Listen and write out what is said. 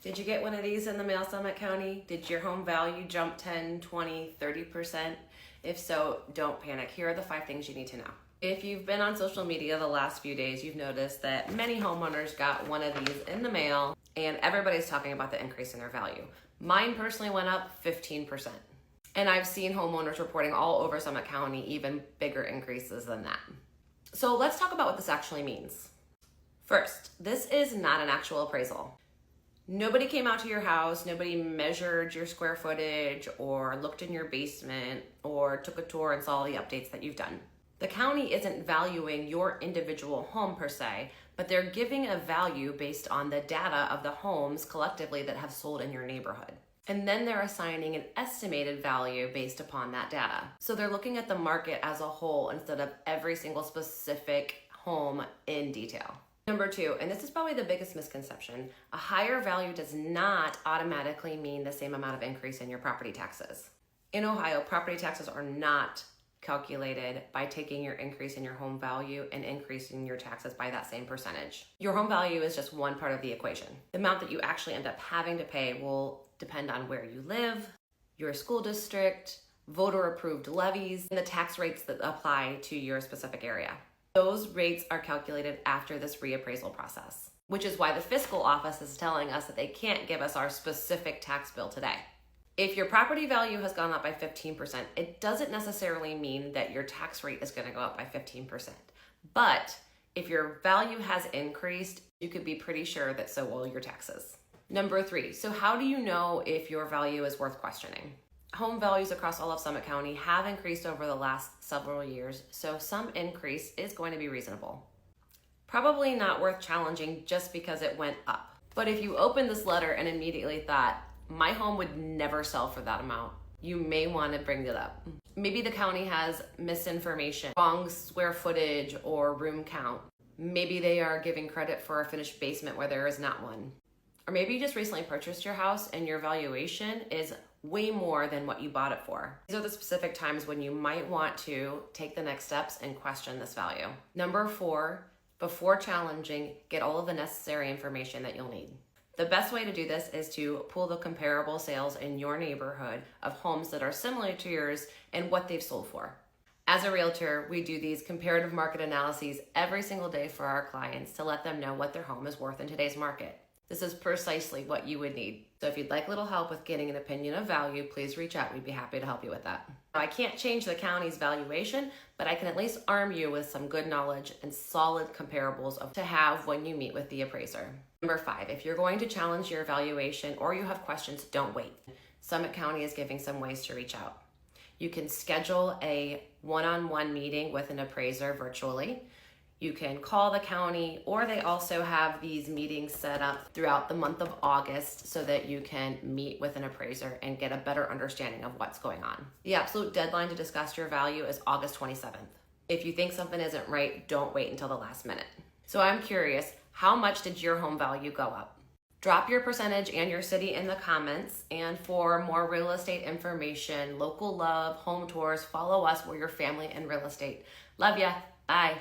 Did you get one of these in the mail, Summit County? Did your home value jump 10, 20, 30%? If so, don't panic. Here are the 5 things you need to know. If you've been on social media the last few days, you've noticed that many homeowners got one of these in the mail and everybody's talking about the increase in their value. Mine personally went up 15%. And I've seen homeowners reporting all over Summit County even bigger increases than that. So let's talk about what this actually means. First, this is not an actual appraisal. Nobody came out to your house, nobody measured your square footage or looked in your basement or took a tour and saw the updates that you've done. The county isn't valuing your individual home per se, but they're giving a value based on the data of the homes collectively that have sold in your neighborhood. And then they're assigning an estimated value based upon that data. So they're looking at the market as a whole instead of every single specific home in detail. Number 2, and this is probably the biggest misconception, a higher value does not automatically mean the same amount of increase in your property taxes. In Ohio, property taxes are not calculated by taking your increase in your home value and increasing your taxes by that same percentage. Your home value is just one part of the equation. The amount that you actually end up having to pay will depend on where you live, your school district, voter-approved levies, and the tax rates that apply to your specific area. Those rates are calculated after this reappraisal process, which is why the fiscal office is telling us that they can't give us our specific tax bill today. If your property value has gone up by 15%, it doesn't necessarily mean that your tax rate is going to go up by 15%. But if your value has increased, you could be pretty sure that so will your taxes. Number 3, so how do you know if your value is worth questioning? Home values across all of Summit County have increased over the last several years, so some increase is going to be reasonable. Probably not worth challenging just because it went up. But if you opened this letter and immediately thought, my home would never sell for that amount, you may want to bring it up. Maybe the county has misinformation, wrong square footage or room count. Maybe they are giving credit for a finished basement where there is not one. Or maybe you just recently purchased your house and your valuation is way more than what you bought it for. These are the specific times when you might want to take the next steps and question this value. Number 4, before challenging, get all of the necessary information that you'll need. The best way to do this is to pull the comparable sales in your neighborhood of homes that are similar to yours and what they've sold for. As a realtor, we do these comparative market analyses every single day for our clients to let them know what their home is worth in today's market. This is precisely what you would need. So if you'd like a little help with getting an opinion of value, please reach out. We'd be happy to help you with that. Now, I can't change the county's valuation, but I can at least arm you with some good knowledge and solid comparables to have when you meet with the appraiser. Number 5, if you're going to challenge your valuation or you have questions, don't wait. Summit County is giving some ways to reach out. You can schedule a one-on-one meeting with an appraiser virtually. You can call the county, or they also have these meetings set up throughout the month of August so that you can meet with an appraiser and get a better understanding of what's going on. The absolute deadline to discuss your value is August 27th. If you think something isn't right, don't wait until the last minute. So I'm curious, how much did your home value go up? Drop your percentage and your city in the comments. And for more real estate information, local love, home tours, follow us. We're your family in real estate. Love ya. Bye.